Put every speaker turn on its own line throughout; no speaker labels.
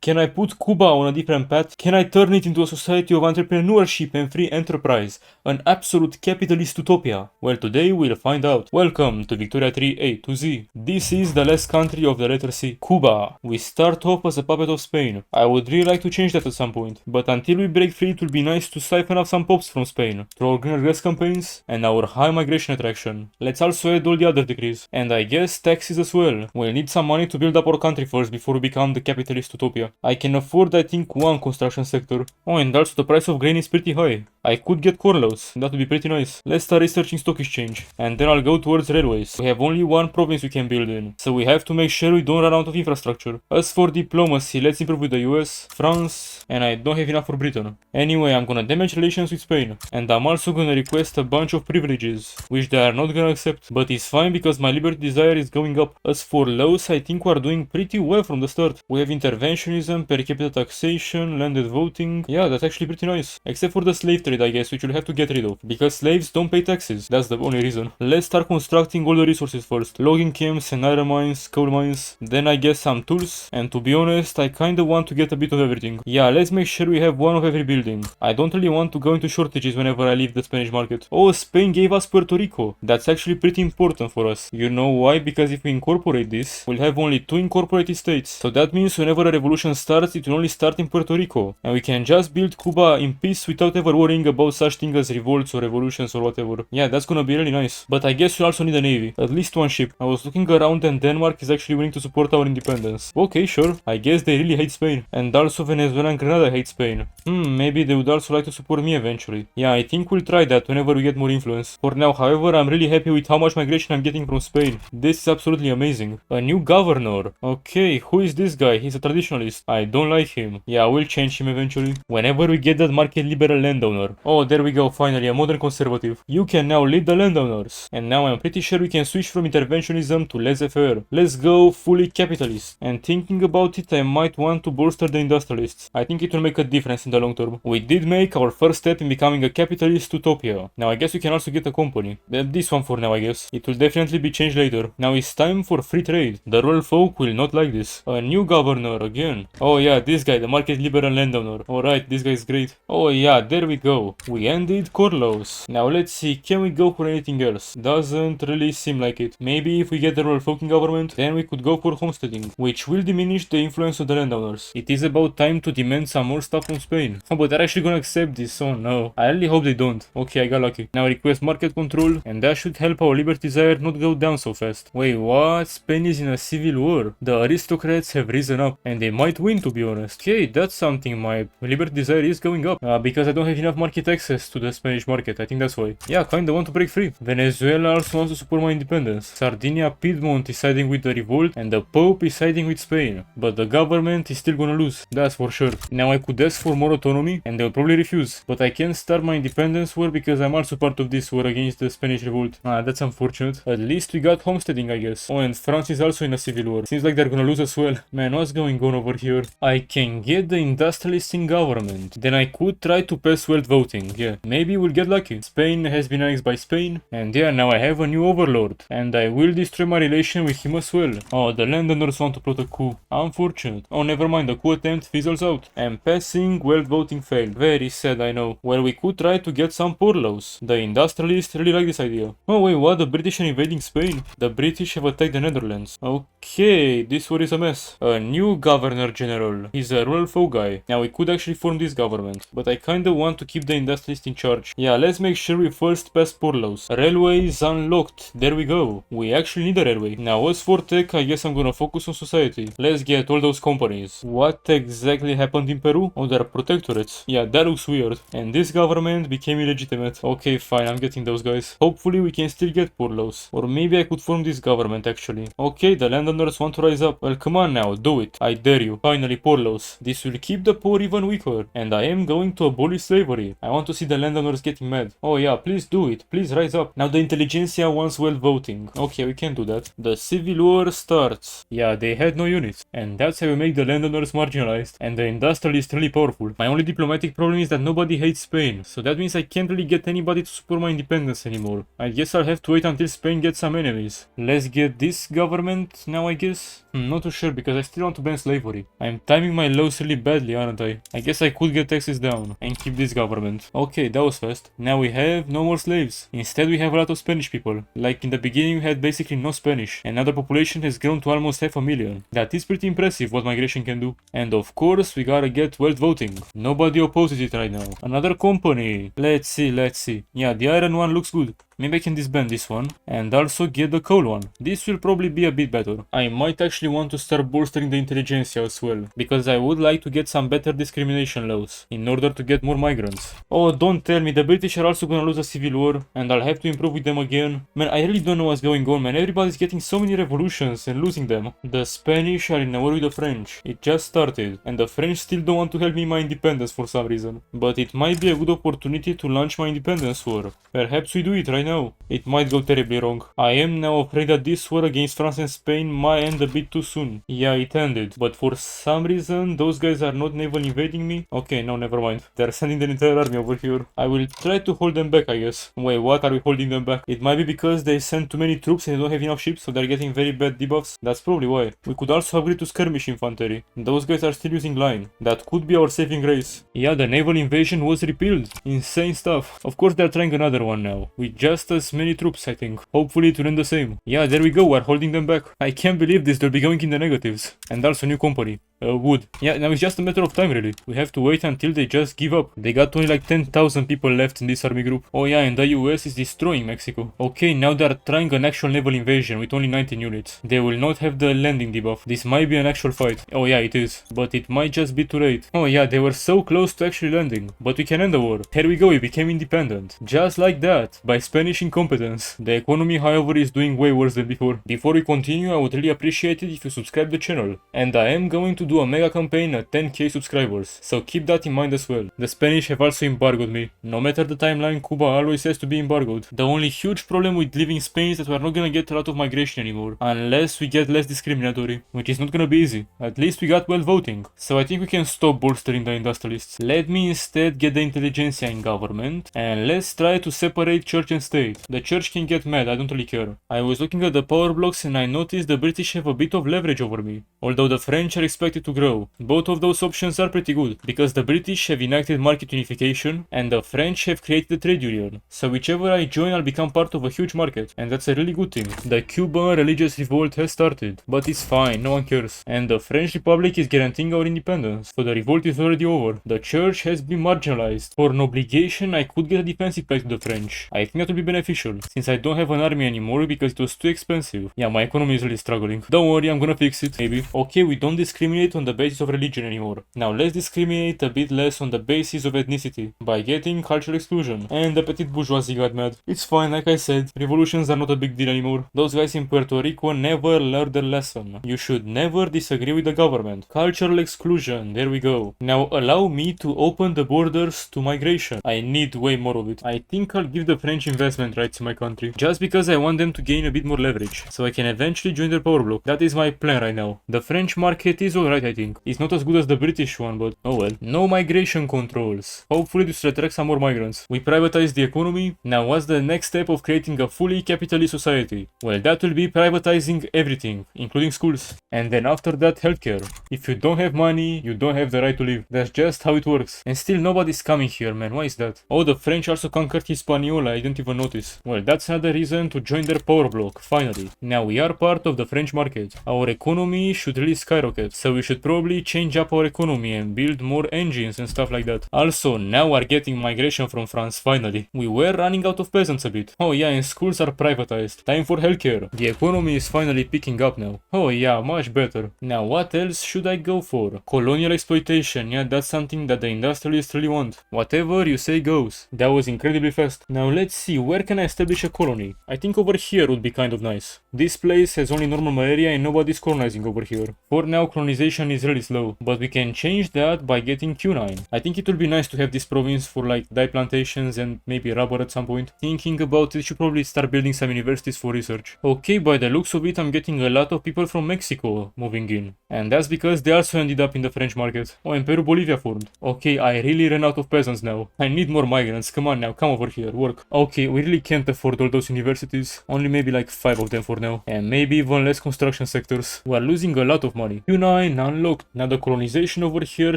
Can I put Cuba on a different path? Can I turn it into a society of entrepreneurship and free enterprise? An absolute capitalist utopia? Well, today we'll find out. Welcome to Victoria 3A to Z. This is the last country of the letter C, Cuba. We start off as a puppet of Spain. I would really like to change that at some point, but until we break free it will be nice to siphon off some pops from Spain through our greener gas campaigns and our high migration attraction. Let's also add all the other decrees, and I guess taxes as well. We'll need some money to build up our country first before we become the capitalist utopia. I can afford I think one construction sector. Oh, and also the price of grain is pretty high. I could get corn laws, that would be pretty nice. Let's start researching stock exchange, and then I'll go towards railways. We have only one province we can build in, so we have to make sure we don't run out of infrastructure. As for diplomacy, let's improve with the US, France, and I don't have enough for Britain. Anyway, I'm gonna damage relations with Spain, and I'm also gonna request a bunch of privileges, which they are not gonna accept, but it's fine because my liberty desire is going up. As for laws, I think we're doing pretty well from the start. We have interventionism, per capita taxation, landed voting. Yeah, that's actually pretty nice. Except for the slave trade, I guess, which we'll have to get rid of, because slaves don't pay taxes. That's the only reason. Let's start constructing all the resources first. Logging camps and iron mines, coal mines, then I guess some tools, and to be honest, I kinda want to get a bit of everything. Yeah, let's make sure we have one of every building. I don't really want to go into shortages whenever I leave the Spanish market. Oh, Spain gave us Puerto Rico. That's actually pretty important for us. You know why? Because if we incorporate this, we'll have only 2 incorporated states. So that means whenever a revolution starts, it will only start in Puerto Rico. And we can just build Cuba in peace without ever worrying about such things as revolts or revolutions or whatever. Yeah, that's gonna be really nice. But I guess we also need a navy. At least one ship. I was looking around and Denmark is actually willing to support our independence. Okay, sure. I guess they really hate Spain. And also Venezuela and Grenada hate Spain. Maybe they would also like to support me eventually. Yeah, I think we'll try that whenever we get more influence. For now, however, I'm really happy with how much migration I'm getting from Spain. This is absolutely amazing. A new governor. Okay, who is this guy? He's a traditionalist. I don't like him. Yeah, we'll change him eventually. Whenever we get that market liberal landowner. Oh, there we go, finally, a modern conservative. You can now lead the landowners. And now I'm pretty sure we can switch from interventionism to laissez-faire. Let's go fully capitalist. And thinking about it, I might want to bolster the industrialists. I think it will make a difference in the long term. We did make our first step in becoming a capitalist utopia. Now I guess we can also get a company. This one for now, I guess. It will definitely be changed later. Now it's time for free trade. The rural folk will not like this. A new governor again. Oh yeah, this guy, the market liberal landowner. Alright, this guy is great. Oh yeah, there we go. We ended corn laws. Now let's see, can we go for anything else? Doesn't really seem like it. Maybe if we get the rural folk in government, then we could go for homesteading, which will diminish the influence of the landowners. It is about time to demand some more stuff from Spain. Oh, but they're actually gonna accept this, oh no. I really hope they don't. Okay, I got lucky. Now request market control, and that should help our liberty desire not go down so fast. Wait, what? Spain is in a civil war. The aristocrats have risen up, and they might win, to be honest. Okay, that's something. My liberty desire is going up, because I don't have enough market access to the Spanish market. I think that's why. Yeah, kinda want to break free. Venezuela also wants to support my independence. Sardinia, Piedmont is siding with the revolt, and the Pope is siding with Spain. But the government is still gonna lose. That's for sure. Now I could ask for more autonomy, and they'll probably refuse. But I can start my independence war because I'm also part of this war against the Spanish revolt. That's unfortunate. At least we got homesteading, I guess. Oh, and France is also in a civil war. Seems like they're gonna lose as well. Man, what's going on over here? I can get the industrialists in government. Then I could try to pass wealth voting. Yeah, maybe we'll get lucky. Spain has been annexed by Spain. And yeah, now I have a new overlord. And I will destroy my relation with him as well. Oh, the landowners want to plot a coup. Unfortunate. Oh, never mind. The coup attempt fizzles out. And passing wealth voting failed. Very sad, I know. Well, we could try to get some poor laws. The industrialists really like this idea. Oh wait, what? The British are invading Spain? The British have attacked the Netherlands. Okay, this war is a mess. A new governor general. He's a rural folk guy. Now we could actually form this government, but I kinda want to keep the industrialists in charge. Yeah, let's make sure we first pass poor laws. Railways unlocked. There we go. We actually need a railway. Now as for tech, I guess I'm gonna focus on society. Let's get all those companies. What exactly happened in Peru? Oh, they're protectorates. Yeah, that looks weird. And this government became illegitimate. Okay, fine, I'm getting those guys. Hopefully we can still get poor laws. Or maybe I could form this government actually. Okay, the landowners want to rise up. Well, come on now, do it. I dare you. Finally, poor laws. This will keep the poor even weaker. And I am going to abolish slavery. economy. I want to see the landowners getting mad. Oh yeah, please do it. Please rise up. Now the intelligentsia wants well voting. Okay, we can do that. The civil war starts. Yeah, they had no units. And that's how we make the landowners marginalized. And the industrialists really powerful. My only diplomatic problem is that nobody hates Spain. So that means I can't really get anybody to support my independence anymore. I guess I'll have to wait until Spain gets some enemies. Let's get this government now, I guess. Not too sure because I still want to ban slavery. I'm timing my laws really badly, aren't I? I guess I could get taxes down and keep this government. Okay, that was fast. Now we have no more slaves. Instead we have a lot of Spanish people. Like in the beginning we had basically no Spanish. And now the population has grown to almost 500,000. That is pretty impressive what migration can do. And of course we gotta get wealth voting. Nobody opposes it right now. Another company. Let's see. Yeah, the iron one looks good. Maybe I can disband this one and also get the coal one. This will probably be a bit better. I might actually want to start bolstering the intelligentsia as well, because I would like to get some better discrimination laws in order to get more migrants. Oh, don't tell me the British are also gonna lose a civil war and I'll have to improve with them again. Man, I really don't know what's going on, man. Everybody's getting so many revolutions and losing them. The Spanish are in a war with the French. It just started and the French still don't want to help me in my independence for some reason. But it might be a good opportunity to launch my independence war. Perhaps we do it right now. It might go terribly wrong. I am now afraid that this war against France and Spain might end a bit too soon. Yeah, it ended. But for some reason, those guys are not naval invading me. Okay, no, never mind. They're sending their entire army over here. I will try to hold them back, I guess. Wait, what are we holding them back? It might be because they sent too many troops and they don't have enough ships, so they're getting very bad debuffs. That's probably why. We could also upgrade to skirmish infantry. Those guys are still using line. That could be our saving grace. Yeah, the naval invasion was repealed. Insane stuff. Of course, they're trying another one now. With just as many troops, I think. Hopefully it will end the same. Yeah, there we go, we're holding them back. I can't believe this, they'll be going in the negatives. And also new company. Wood. Yeah, now it's just a matter of time really. We have to wait until they just give up. They got only like 10,000 people left in this army group. Oh yeah, and the US is destroying Mexico. Okay, now they're trying an actual naval invasion with only 19 units. They will not have the landing debuff. This might be an actual fight. Oh yeah, it is. But it might just be too late. Oh yeah, they were so close to actually landing. But we can end the war. Here we go, we became independent. Just like that, by Spanish incompetence. The economy, however, is doing way worse than before. Before we continue, I would really appreciate it if you subscribe the channel. And I am going to do a mega campaign at 10k subscribers, so keep that in mind as well. The Spanish have also embargoed me. No matter the timeline, Cuba always has to be embargoed. The only huge problem with leaving Spain is that we are not gonna get a lot of migration anymore, unless we get less discriminatory, which is not gonna be easy. At least we got well voting, so I think we can stop bolstering the industrialists. Let me instead get the intelligentsia in government, and let's try to separate church and state. The church can get mad, I don't really care. I was looking at the power blocks and I noticed the British have a bit of leverage over me, although the French are expected to grow. Both of those options are pretty good, because the British have enacted market unification and the French have created a trade union. So whichever I join, I'll become part of a huge market, and that's a really good thing. The Cuban religious revolt has started, but it's fine, no one cares. And the French Republic is guaranteeing our independence, so the revolt is already over. The church has been marginalized. For an obligation, I could get a defensive pact to the French. I think that would be beneficial, since I don't have an army anymore because it was too expensive. Yeah, my economy is really struggling. Don't worry, I'm gonna fix it, maybe. Okay, we don't discriminate on the basis of religion anymore. Now let's discriminate a bit less on the basis of ethnicity, by getting cultural exclusion. And the petite bourgeoisie got mad. It's fine, like I said, revolutions are not a big deal anymore. Those guys in Puerto Rico never learned their lesson. You should never disagree with the government. Cultural exclusion, there we go. Now allow me to open the borders to migration. I need way more of it. I think I'll give the French investment rights in my country, just because I want them to gain a bit more leverage, so I can eventually join their power block. That is my plan right now. The French market is alright, I think. It's not as good as the British one, but oh well. No migration controls. Hopefully this will attract some more migrants. We privatize the economy. Now what's the next step of creating a fully capitalist society? Well, that will be privatizing everything, including schools. And then after that, healthcare. If you don't have money, you don't have the right to live. That's just how it works. And still nobody's coming here, man. Why is that? Oh, the French also conquered Hispaniola. I didn't even notice. Well, that's another reason to join their power block, finally. Now we are part of the French market. Our economy should really skyrocket, so we should probably change up our economy and build more engines and stuff like that. Also, now we're getting migration from France, finally. We were running out of peasants a bit. Oh yeah, and schools are privatized. Time for healthcare. The economy is finally picking up now. Oh yeah, much better. Now what else should I go for? Colonial exploitation. Yeah, that's something that the industrialists really want. Whatever you say goes. That was incredibly fast. Now let's see, where can I establish a colony? I think over here would be kind of nice. This place has only normal malaria and nobody's colonizing over here. For now, colonization population is really slow, but we can change that by getting Q9. I think it will be nice to have this province for like dye plantations and maybe rubber at some point. Thinking about it, should probably start building some universities for research. Okay, by the looks of it, I'm getting a lot of people from Mexico moving in. And that's because they also ended up in the French market. Oh, and Peru-Bolivia formed. Okay, I really ran out of peasants now. I need more migrants. Come on now, come over here, work. Okay, we really can't afford all those universities. Only maybe like 5 of them for now. And maybe even less construction sectors. We are losing a lot of money. Q9 unlocked. Now the colonization over here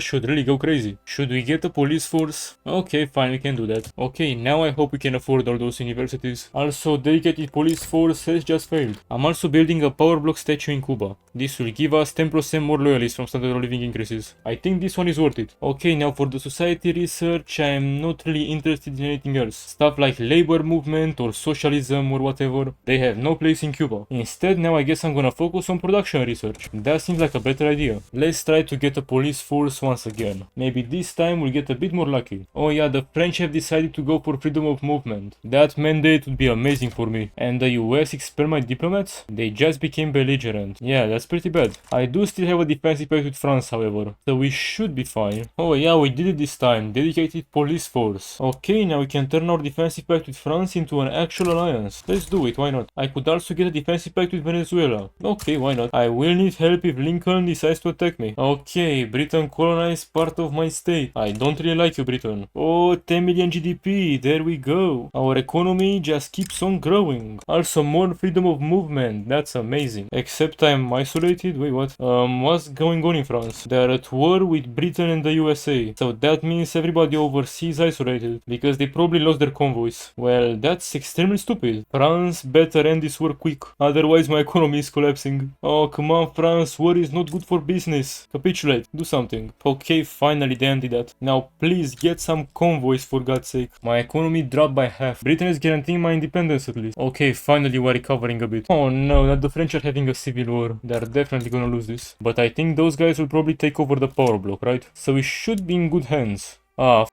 should really go crazy. Should we get a police force? Okay, fine, we can do that. Okay, now I hope we can afford all those universities. Also, dedicated police force has just failed. I'm also building a power block statue in Cuba. This will give us 10% more loyalists from standard of living increases. I think this one is worth it. Okay, now for the society research, I am not really interested in anything else. Stuff like labor movement or socialism or whatever, they have no place in Cuba. Instead, now I guess I'm gonna focus on production research. That seems like a better idea. Let's try to get a police force once again. Maybe this time we'll get a bit more lucky. Oh yeah, the French have decided to go for freedom of movement. That mandate would be amazing for me. And the US expel my diplomats? They just became belligerent. Yeah, that's pretty bad. I do still have a defensive pact with France, however, so we should be fine. Oh yeah, we did it this time. Dedicated police force. Okay, now we can turn our defensive pact with France into an actual alliance. Let's do it, why not? I could also get a defensive pact with Venezuela. Okay, why not? I will need help if Lincoln decides to attack me. Okay, Britain colonized part of my state. I don't really like you, Britain. Oh, 10 million GDP, there we go. Our economy just keeps on growing. Also more freedom of movement, that's amazing. Except I'm isolated, wait what? What's going on in France? They're at war with Britain and the USA. So that means everybody overseas is isolated, because they probably lost their convoys. Well, that's extremely stupid. France better end this war quick, otherwise my economy is collapsing. Oh, come on France, war is not good for business. Capitulate, do something. Okay, finally they ended that. Now please get some convoys for God's sake. My economy dropped by half. Britain is guaranteeing my independence at least. Okay, finally we're recovering a bit. Oh no, that the French are having a civil war. They're definitely gonna lose this. But I think those guys will probably take over the power block, right? So we should be in good hands. Ah,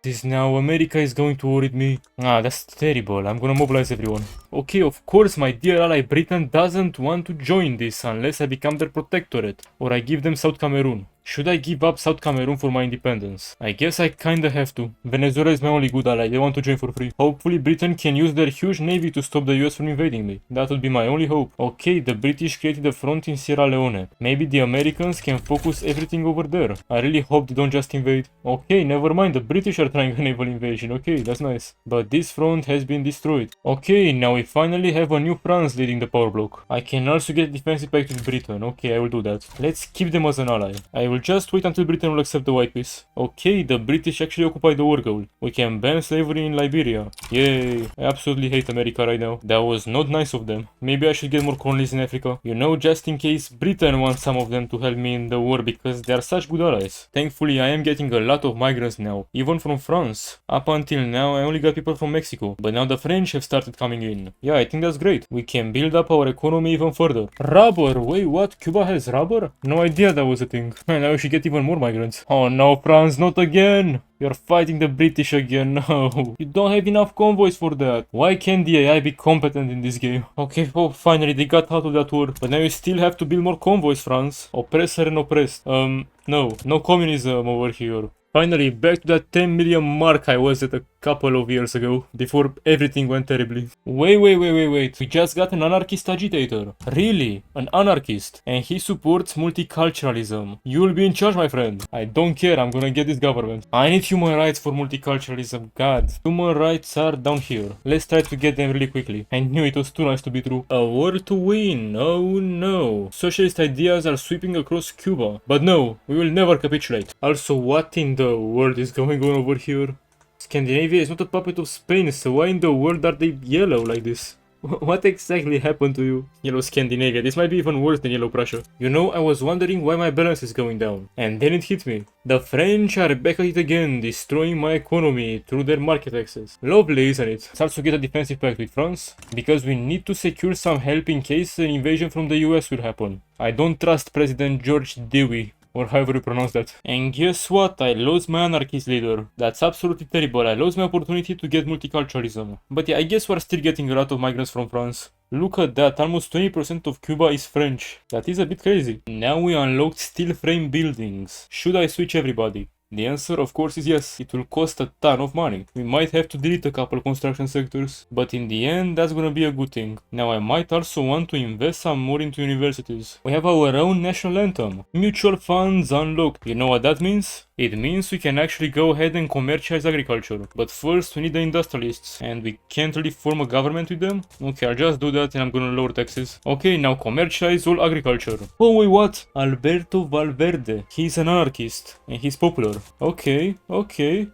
this now America is going to war with me. Ah, that's terrible. I'm gonna mobilize everyone. Okay, of course my dear ally Britain doesn't want to join this unless I become their protectorate or I give them South Cameroon. Should I give up South Cameroon for my independence? I guess I kinda have to. Venezuela is my only good ally, they want to join for free. Hopefully Britain can use their huge navy to stop the US from invading me. That would be my only hope. Okay, the British created a front in Sierra Leone. Maybe the Americans can focus everything over there. I really hope they don't just invade. Okay, never mind, the British are trying a naval invasion. Okay, that's nice. But this front has been destroyed. Okay, now we finally have a new France leading the power block. I can also get a defensive pact with Britain. Okay, I will do that. Let's keep them as an ally. I will just wait until Britain will accept the white peace. Okay, the British actually occupy the war goal. We can ban slavery in Liberia. Yay. I absolutely hate America right now. That was not nice of them. Maybe I should get more colonies in Africa. You know, just in case Britain wants some of them to help me in the war because they are such good allies. Thankfully, I am getting a lot of migrants now, even from France. Up until now, I only got people from Mexico, but now the French have started coming in. Yeah, I think that's great. We can build up our economy even further. Rubber! Wait, what? Cuba has rubber? No idea that was a thing. Man, now we should get even more migrants. Oh no, France, not again! You're fighting the British again, no. You don't have enough convoys for that. Why can't the AI be competent in this game? Okay, oh, finally they got out of that war. But now you still have to build more convoys, France. Oppressor and oppressed. No communism over here. Finally, back to that 10 million mark I was at a couple of years ago, before everything went terribly. Wait. We just got an anarchist agitator. Really? An anarchist? And he supports multiculturalism. You'll be in charge, my friend. I don't care, I'm gonna get this government. I need human rights for multiculturalism, god. Human rights are down here. Let's try to get them really quickly. I knew it was too nice to be true. A war to win, oh no. Socialist ideas are sweeping across Cuba. But no, we will never capitulate. Also, what in the world is going on over here? Scandinavia is not a puppet of Spain, so why in the world are they yellow like this? What exactly happened to you? Yellow Scandinavia, this might be even worse than Yellow Prussia. You know, I was wondering why my balance is going down. And then it hit me. The French are back at it again, destroying my economy through their market access. Lovely, isn't it? Let's also get a defensive pact with France, because we need to secure some help in case an invasion from the US will happen. I don't trust President George Dewey, or however you pronounce that. And guess what? I lost my anarchist leader. That's absolutely terrible. I lost my opportunity to get multiculturalism. But yeah, I guess we're still getting a lot of migrants from France. Look at that, almost 20% of Cuba is French. That is a bit crazy. Now we unlocked steel frame buildings. Should I switch everybody? The answer, of course, is yes. It will cost a ton of money. We might have to delete a couple construction sectors, but in the end, that's gonna be a good thing. Now, I might also want to invest some more into universities. We have our own national anthem. Mutual funds unlocked. You know what that means? It means we can actually go ahead and commercialize agriculture. But first, we need the industrialists, and we can't really form a government with them? Okay, I'll just do that and I'm gonna lower taxes. Okay, now commercialize all agriculture. Oh wait, what? Alberto Valverde. He's an anarchist, and he's popular. Okay.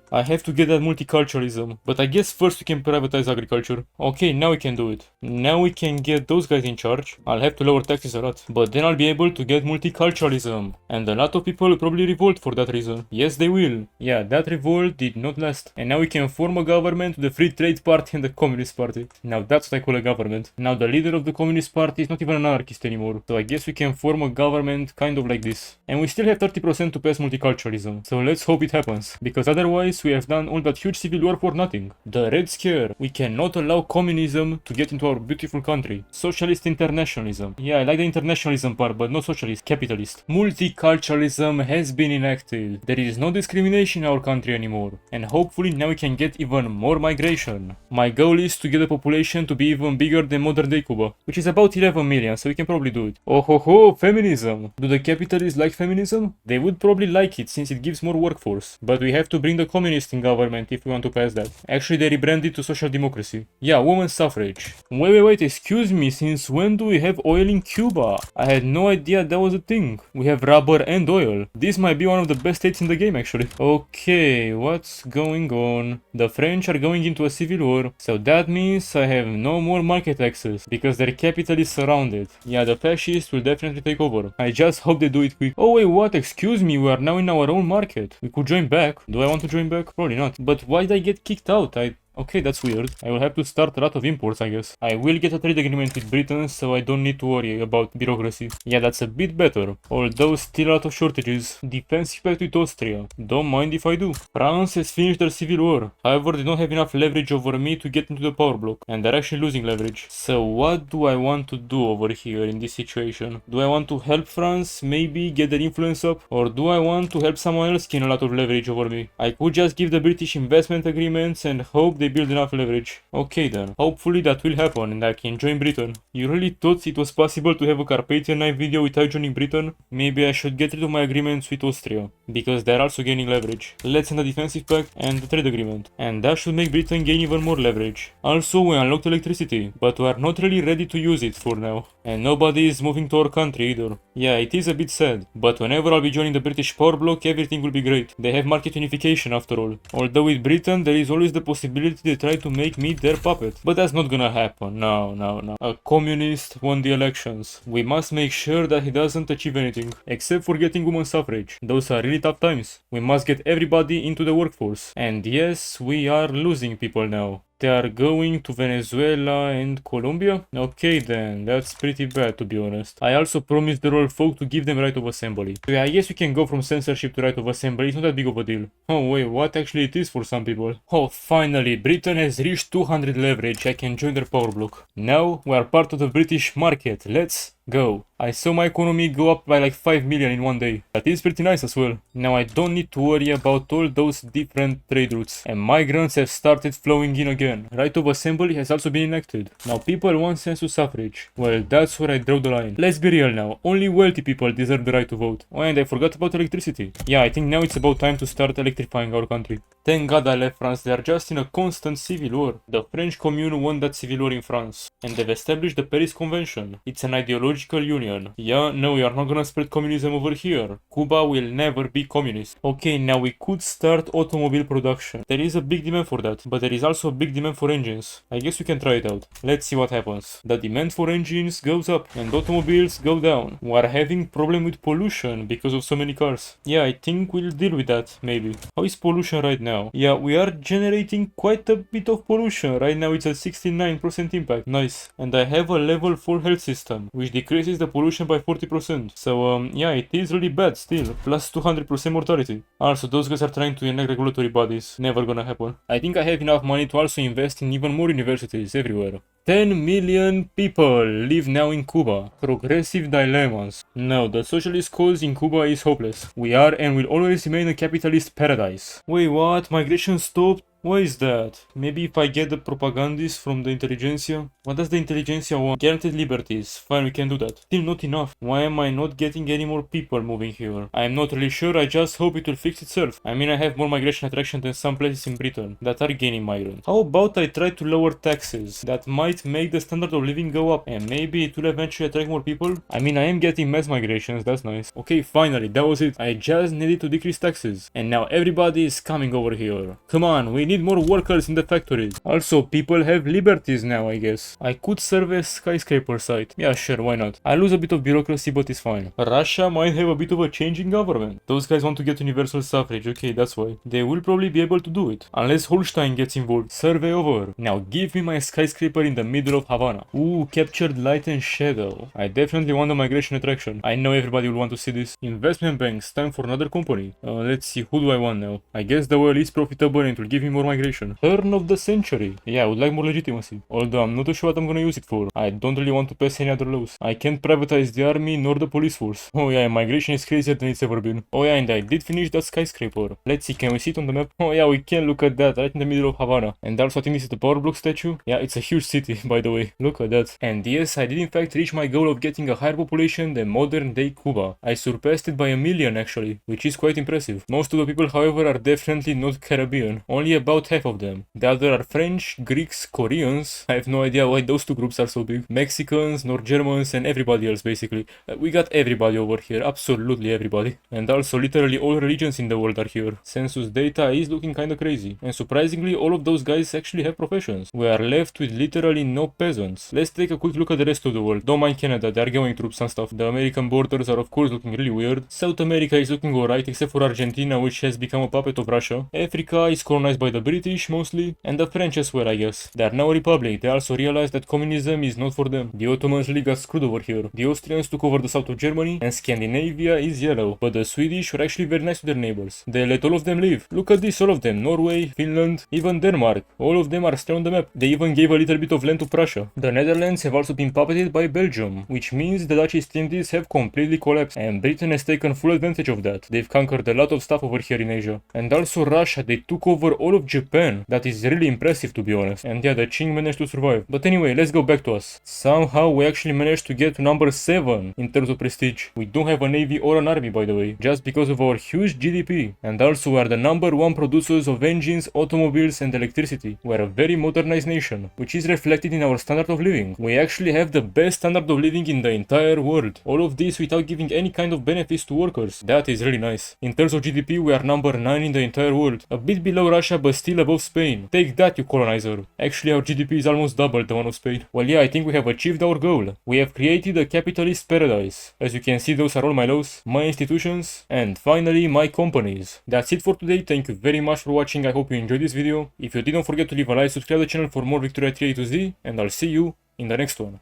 I have to get that multiculturalism. But I guess first we can privatize agriculture. Okay, now we can do it. Now we can get those guys in charge. I'll have to lower taxes a lot. But then I'll be able to get multiculturalism. And a lot of people will probably revolt for that reason. Yes, they will. Yeah, that revolt did not last. And now we can form a government with the Free Trade Party and the Communist Party. Now that's what I call a government. Now the leader of the Communist Party is not even an anarchist anymore. So I guess we can form a government kind of like this. And we still have 30% to pass multiculturalism. So let's hope it happens. Because otherwise we have done all that huge civil war for nothing. The Red Scare. We cannot allow communism to get into our beautiful country. Socialist internationalism. Yeah, I like the internationalism part, but not socialist, capitalist. Multiculturalism has been enacted. There is no discrimination in our country anymore, and hopefully now we can get even more migration. My goal is to get the population to be even bigger than modern day Cuba, which is about 11 million, so we can probably do it. Oh ho ho, feminism! Do the capitalists like feminism? They would probably like it since it gives more workforce, but we have to bring the communists in government if we want to pass that. Actually, they rebranded to social democracy. Yeah, women's suffrage. Wait, excuse me, since when do we have oil in Cuba? I had no idea that was a thing. We have rubber and oil. This might be one of the best states in the game actually. Okay, what's going on? The French are going into a civil war, so that means I have no more market access because their capital is surrounded. Yeah, the fascists will definitely take over. I just hope they do it quick. Oh wait, what? Excuse me, we are now in our own market. We could join back. Do I want to join back? Probably not. But why did I get kicked out? Okay, that's weird. I will have to start a lot of imports, I guess. I will get a trade agreement with Britain, so I don't need to worry about bureaucracy. Yeah, that's a bit better. Although still a lot of shortages. Defensive pact with Austria. Don't mind if I do. France has finished their civil war. However, they don't have enough leverage over me to get into the power block. And they're actually losing leverage. So what do I want to do over here in this situation? Do I want to help France? Maybe get their influence up? Or do I want to help someone else gain a lot of leverage over me? I could just give the British investment agreements and hope they build enough leverage. Okay then, hopefully that will happen and I can join Britain. You really thought it was possible to have a Carpathian Knife video without joining Britain? Maybe I should get rid of my agreements with Austria, because they're also gaining leverage. Let's end the defensive pact and the trade agreement, and that should make Britain gain even more leverage. Also, we unlocked electricity, but we are not really ready to use it for now. And nobody is moving to our country either. Yeah, it is a bit sad, but whenever I'll be joining the British power bloc, everything will be great. They have market unification after all. Although with Britain, there is always the possibility they try to make me their puppet. But that's not gonna happen, no. A communist won the elections. We must make sure that he doesn't achieve anything, except for getting women's suffrage. Those are really tough times. We must get everybody into the workforce. And yes, we are losing people now. They are going to Venezuela and Colombia? Okay then, that's pretty bad to be honest. I also promised the royal folk to give them right of assembly. So yeah, I guess we can go from censorship to right of assembly, it's not that big of a deal. Oh wait, what? Actually it is for some people. Oh, finally, Britain has reached 200 leverage, I can join their power bloc. Now, we are part of the British market, let's go. I saw my economy go up by like 5 million in one day. That is pretty nice as well. Now I don't need to worry about all those different trade routes. And migrants have started flowing in again. Right of assembly has also been enacted. Now people want census suffrage. Well, that's where I draw the line. Let's be real now. Only wealthy people deserve the right to vote. Oh, and I forgot about electricity. Yeah, I think now it's about time to start electrifying our country. Thank God I left France. They are just in a constant civil war. The French Commune won that civil war in France. And they've established the Paris Convention. It's an ideological union. Yeah, no, we are not gonna spread communism over here. Cuba will never be communist. Okay, now we could start automobile production. There is a big demand for that, but there is also a big demand for engines. I guess we can try it out. Let's see what happens. The demand for engines goes up and automobiles go down. We are having problem with pollution because of so many cars. Yeah, I think we'll deal with that, maybe. How is pollution right now? Yeah, we are generating quite a bit of pollution. Right now it's a 69% impact. Nice. And I have a level 4 health system, which decreases the pollution by 40%. So yeah, it is really bad still. Plus 200% mortality. Also, those guys are trying to enact regulatory bodies. Never gonna happen. I think I have enough money to also invest in even more universities everywhere. 10 million people live now in Cuba. Progressive dilemmas. No, the socialist cause in Cuba is hopeless. We are and will always remain a capitalist paradise. Wait, what? Migration stopped? Why is that? Maybe if I get the propagandists from the intelligentsia? What does the intelligentsia want? Guaranteed liberties. Fine, we can do that. Still not enough. Why am I not getting any more people moving here? I am not really sure, I just hope it will fix itself. I mean, I have more migration attraction than some places in Britain that are gaining migrants. How about I try to lower taxes? That might make the standard of living go up, and maybe it will eventually attract more people? I mean, I am getting mass migrations, that's nice. Okay, finally, that was it. I just needed to decrease taxes. And now everybody is coming over here. Come on, we need more workers in the factories. Also, people have liberties now, I guess. I could serve as skyscraper site. Yeah, sure, why not? I lose a bit of bureaucracy, but it's fine. Russia might have a bit of a change in government. Those guys want to get universal suffrage, okay, that's why. They will probably be able to do it. Unless Holstein gets involved. Survey over. Now give me my skyscraper in the middle of Havana. Ooh, captured light and shadow. I definitely want a migration attraction. I know everybody will want to see this. Investment banks, time for another company. Let's see, who do I want now? I guess the oil is profitable and it will give me more migration. Turn of the century. Yeah, I would like more legitimacy. Although I'm not too sure what I'm gonna use it for. I don't really want to pass any other laws. I can't privatize the army nor the police force. Oh yeah, migration is crazier than it's ever been. Oh yeah, and I did finish that skyscraper. Let's see, can we see it on the map? Oh yeah, we can look at that right in the middle of Havana. And also I think this is the power block statue. Yeah, it's a huge city, by the way. Look at that. And yes, I did in fact reach my goal of getting a higher population than modern day Cuba. I surpassed it by 1 million actually, which is quite impressive. Most of the people, however, are definitely not Caribbean. Only about half of them. The other are French, Greeks, Koreans. I have no idea why those two groups are so big. Mexicans, nor Germans, and everybody else basically. We got everybody over here, absolutely everybody. And also literally all religions in the world are here. Census data is looking kinda crazy. And surprisingly, all of those guys actually have professions. We are left with literally no peasants. Let's take a quick look at the rest of the world. Don't mind Canada, they are going troops and stuff. The American borders are of course looking really weird. South America is looking alright except for Argentina, which has become a puppet of Russia. Africa is colonized by the British mostly, and the French as well, I guess. They are now a republic. They also realized that communism is not for them. The Ottomans really got screwed over here. The Austrians took over the south of Germany, and Scandinavia is yellow. But the Swedish were actually very nice to their neighbors. They let all of them live. Look at this, all of them. Norway, Finland, even Denmark. All of them are still on the map. They even gave a little bit of land to Prussia. The Netherlands have also been puppeted by Belgium, which means the Dutch East Indies have completely collapsed, and Britain has taken full advantage of that. They've conquered a lot of stuff over here in Asia. And also Russia, they took over all of Japan. That is really impressive to be honest. And yeah, the Qing managed to survive. But anyway, let's go back to us. Somehow we actually managed to get to number 7 in terms of prestige. We don't have a navy or an army, by the way, just because of our huge GDP. And also we are the number 1 producers of engines, automobiles and electricity. We are a very modernized nation, which is reflected in our standard of living. We actually have the best standard of living in the entire world. All of this without giving any kind of benefits to workers. That is really nice. In terms of GDP, we are number 9 in the entire world. A bit below Russia, but still above Spain. Take that, you colonizer. Actually, our GDP is almost double the one of Spain. Well, yeah, I think we have achieved our goal. We have created a capitalist paradise. As you can see, those are all my laws, my institutions, and finally, my companies. That's it for today. Thank you very much for watching. I hope you enjoyed this video. If you did, don't forget to leave a like, subscribe to the channel for more Victoria 3A to Z, and I'll see you in the next one.